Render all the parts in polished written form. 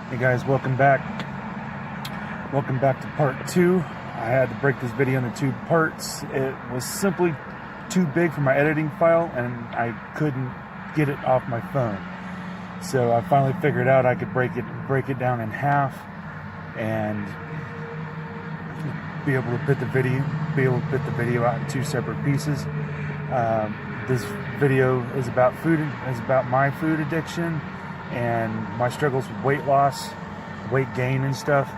Hey guys, welcome back. Welcome back to part 2. I had to break this video into 2 parts. It was simply too big for my editing file and I couldn't get it off my phone. So I finally figured out I could break it down in half and be able to put the video out in 2 separate pieces. This video is about my food addiction and my struggles with weight loss, weight gain and stuff.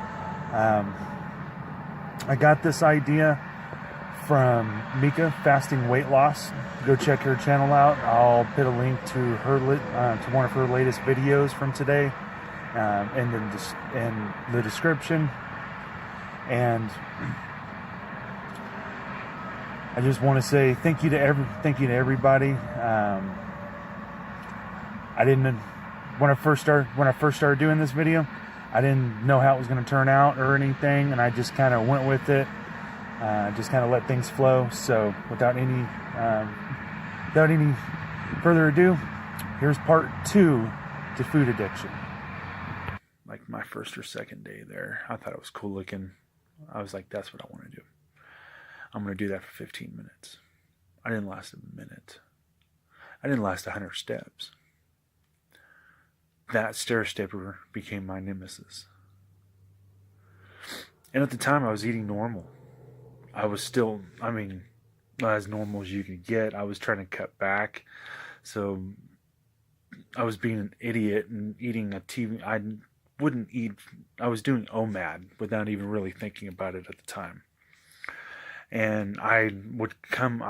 I got this idea from Mieka, Fasting Weight Loss. Go check her channel out. I'll put a link to her to one of her latest videos from today in the description. And I just want to say thank you to everybody. I didn't when I first started doing this video, I didn't know how it was going to turn out or anything, and I just kind of went with it. Just kind of let things flow. So without any further ado, here's part 2 to food addiction. Like my first or second day there, I thought it was cool looking. I was like, that's what I want to do. I'm going to do that for 15 minutes. I didn't last a minute. I didn't last 100 steps. That stair stepper became my nemesis. And at the time, I was eating normal. I was still, as normal as you could get. I was trying to cut back. So I was being an idiot and eating a TV. I wouldn't eat. I was doing OMAD without even really thinking about it at the time. And I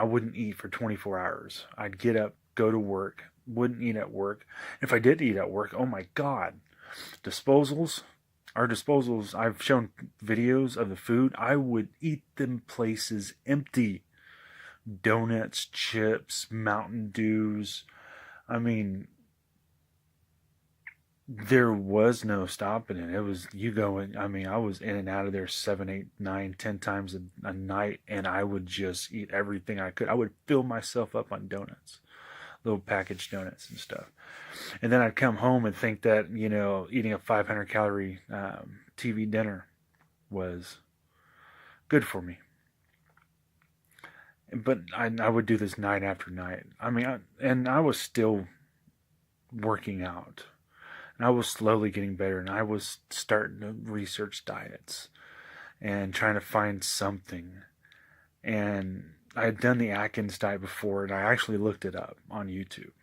wouldn't eat for 24 hours. I'd get up, go to work, wouldn't eat at work. If I did eat at work, oh my God, our disposals, I've shown videos of the food. I would eat them places empty. Donuts, chips, Mountain Dews. There was no stopping it. It was you going. I was in and out of there 7, 8, 9, 10 times a night, and I would just eat everything I could. I would fill myself up on donuts, little packaged donuts and stuff. And then I'd come home and think that, eating a 500 calorie TV dinner was good for me. But I would do this night after night. I was still working out. And I was slowly getting better, and I was starting to research diets and trying to find something. And I had done the Atkins diet before, and I actually looked it up on YouTube.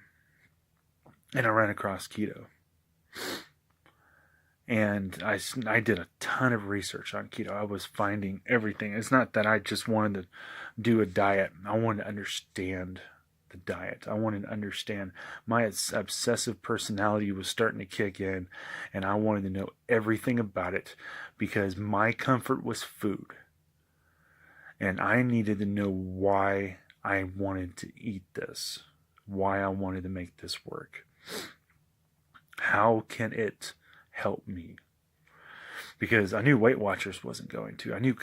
And I ran across keto. And I did a ton of research on keto. I was finding everything. It's not that I just wanted to do a diet. I wanted to understand the diet. I wanted to understand. My obsessive personality was starting to kick in, and I wanted to know everything about it because my comfort was food. And I needed to know why I wanted to eat this, why I wanted to make this work. How can it help me? Because I knew Weight Watchers wasn't going to. I knew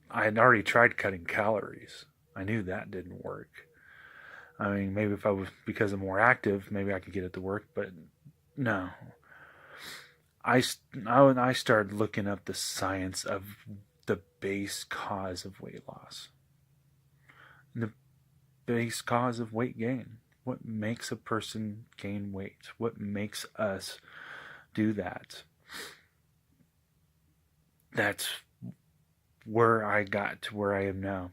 I had already tried cutting calories. I knew that didn't work. Maybe if I was, because I'm more active, maybe I could get it to work, but no. I started looking up the science of the base cause of weight loss. And the base cause of weight gain. What makes a person gain weight? What makes us do that? That's where I got to where I am now.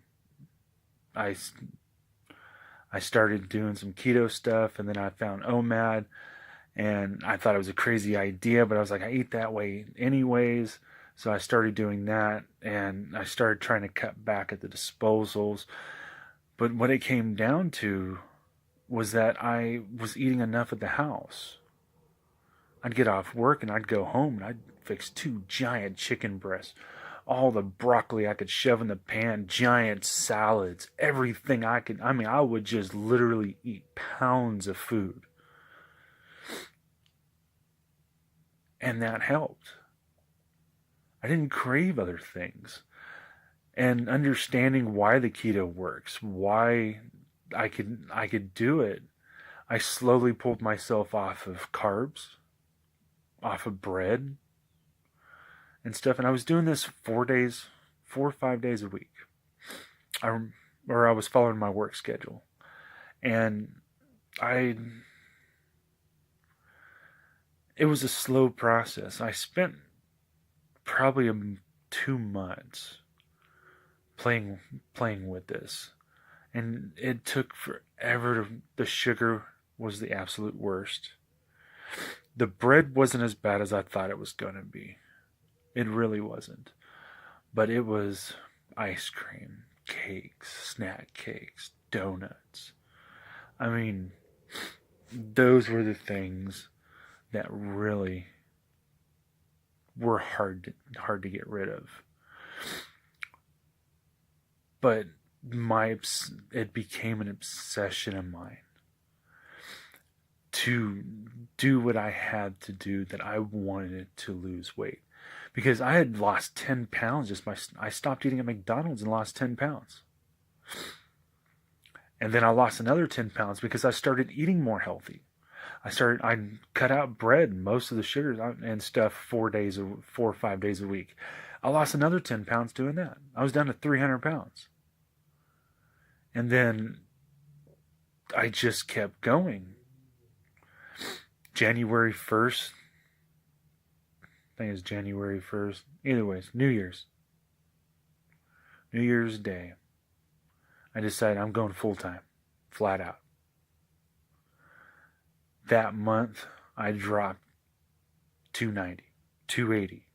I started doing some keto stuff, and then I found OMAD, and I thought it was a crazy idea, but I was like, I eat that way anyways, so I started doing that, and I started trying to cut back at the disposals. But what it came down to was that I was eating enough at the house. I'd get off work, and I'd go home, and I'd fix 2 giant chicken breasts, all the broccoli I could shove in the pan, giant salads, everything I could. I would just literally eat pounds of food. And that helped. I didn't crave other things. And understanding why the keto works, why I could do it, I slowly pulled myself off of carbs, off of bread and stuff. And I was doing this 4 days, 4 or 5 days a week. I or I was following my work schedule, and I it was a slow process. I spent probably 2 months playing playing with this, and it took forever. The sugar was the absolute worst. The bread wasn't as bad as I thought it was going to be. It really wasn't. But it was ice cream, cakes, snack cakes, donuts. I mean, those were the things that really were hard to get rid of. But it became an obsession of mine to do what I had to do, that I wanted to lose weight. Because I had lost 10 pounds just by, I stopped eating at McDonald's and lost 10 pounds. And then I lost another 10 pounds because I started eating more healthy. I cut out bread, most of the sugars and stuff 4 or 5 days a week. I lost another 10 pounds doing that. I was down to 300 pounds. And then I just kept going. January 1st, I think it's January 1st. Either ways, New Year's Day. I decided I'm going full time, flat out. That month, I dropped 290, 280.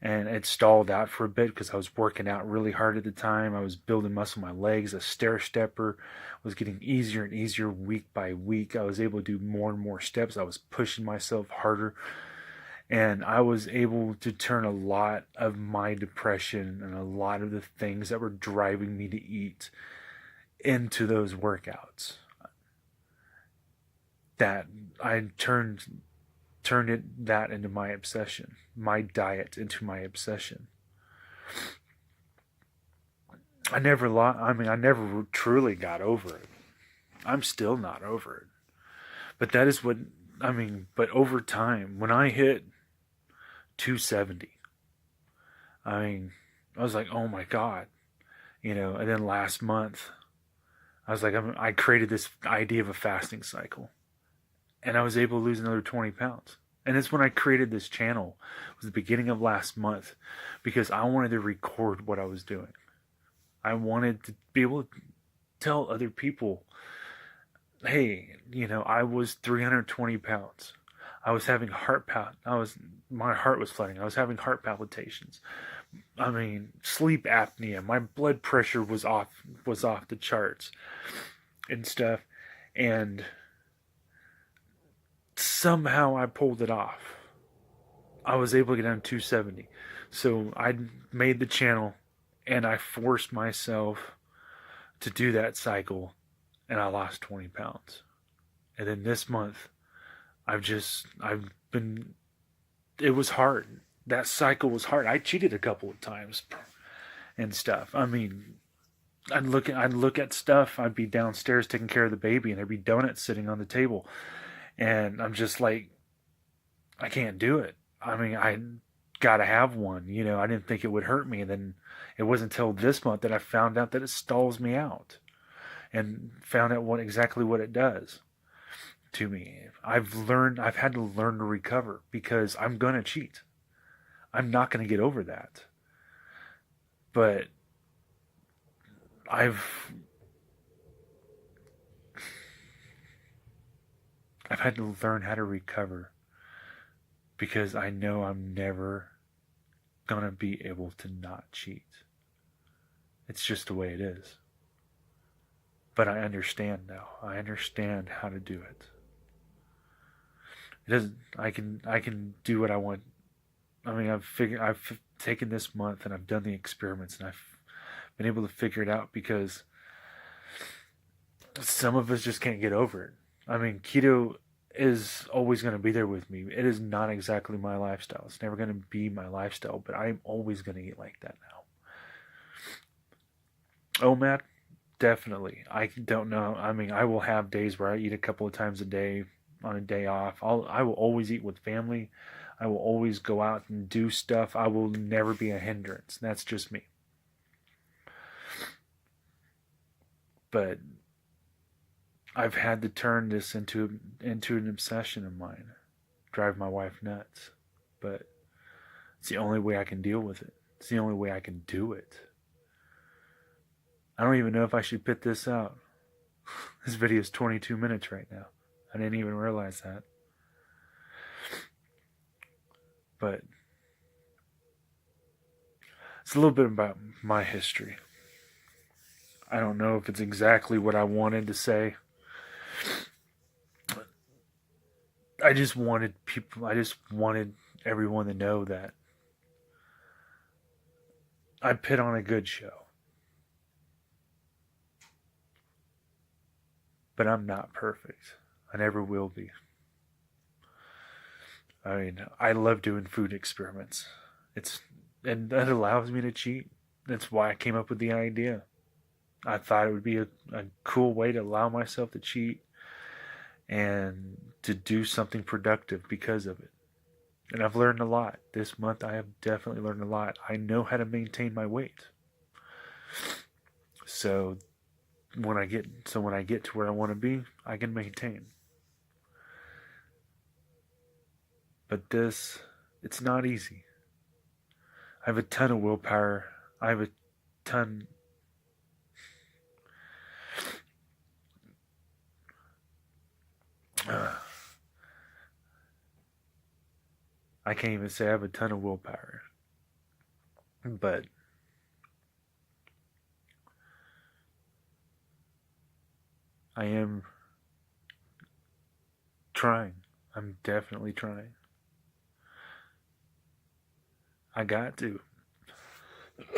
And it stalled out for a bit because I was working out really hard at the time. I was building muscle in my legs. A stair stepper was getting easier and easier week by week. I was able to do more and more steps. I was pushing myself harder. And I was able to turn a lot of my depression and a lot of the things that were driving me to eat into those workouts. That I turned that into my obsession, my diet into my obsession. I never truly got over it. I'm still not over it. But that is what, but over time, when I hit 270, I was like, oh my God, and then last month, I was like, I created this idea of a fasting cycle. And I was able to lose another 20 pounds. And it's when I created this channel. It was the beginning of last month, because I wanted to record what I was doing. I wanted to be able to tell other people, hey, I was 320 pounds. I was having my heart was flooding. I was having heart palpitations. Sleep apnea. My blood pressure was off the charts and stuff. And somehow I pulled it off. I was able to get down to 270. So I made the channel and I forced myself to do that cycle, and I lost 20 pounds. And then this month, it was hard. That cycle was hard. I cheated a couple of times and stuff. I'd look at stuff. I'd be downstairs taking care of the baby, and there'd be donuts sitting on the table. And I'm just like, I can't do it. I gotta have one. I didn't think it would hurt me. And then it wasn't until this month that I found out that it stalls me out, and found out exactly what it does to me. I've had to learn to recover, because I'm gonna cheat. I'm not gonna get over that. But I've had to learn how to recover, because I know I'm never gonna be able to not cheat. It's just the way it is. But I understand now. I understand how to do it. It doesn't. I can do what I want. I've taken this month and I've done the experiments, and I've been able to figure it out, because some of us just can't get over it. Keto is always going to be there with me. It is not exactly my lifestyle. It's never going to be my lifestyle, but I'm always going to eat like that now. Oh, Matt, definitely. I don't know. I will have days where I eat a couple of times a day, on a day off. I will always eat with family. I will always go out and do stuff. I will never be a hindrance. That's just me. But I've had to turn this into an obsession of mine. Drive my wife nuts. But it's the only way I can deal with it. It's the only way I can do it. I don't even know if I should put this out. This video is 22 minutes right now. I didn't even realize that. But it's a little bit about my history. I don't know if it's exactly what I wanted to say. I just wanted everyone to know that I put on a good show. But I'm not perfect. I never will be. I mean, I love doing food experiments. And that allows me to cheat. That's why I came up with the idea. I thought it would be a cool way to allow myself to cheat and to do something productive because of it. And I've learned a lot. This month I have definitely learned a lot. I know how to maintain my weight. So when I get to where I want to be, I can maintain. But it's not easy. I have a ton of willpower. I have a ton. I can't even say I have a ton of willpower. But I am trying. I'm definitely trying. I got to.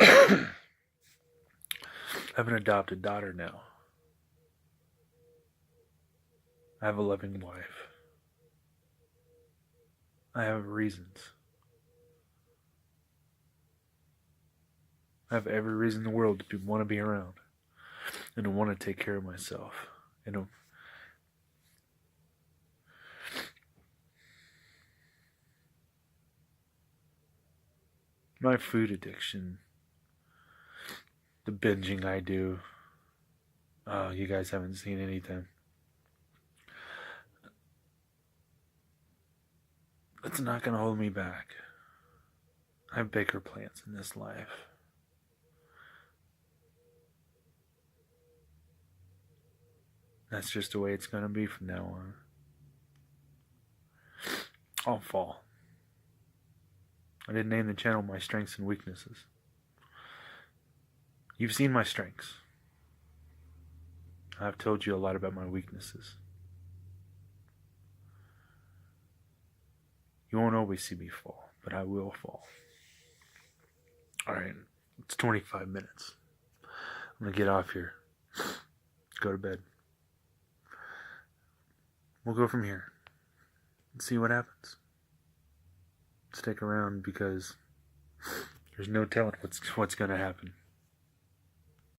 I have an adopted daughter now. I have a loving wife. I have reasons. I have every reason in the world to want to be around and to want to take care of myself. My food addiction, the binging I do. Oh, you guys haven't seen anything. It's not going to hold me back. I have bigger plans in this life. That's just the way it's going to be from now on. I'll fall. I didn't name the channel My Strengths and Weaknesses. You've seen my strengths. I've told you a lot about my weaknesses. You won't always see me fall, but I will fall. Alright, it's 25 minutes. I'm going to get off here. Go to bed. We'll go from here and see what happens. Stick around because there's no telling what's going to happen.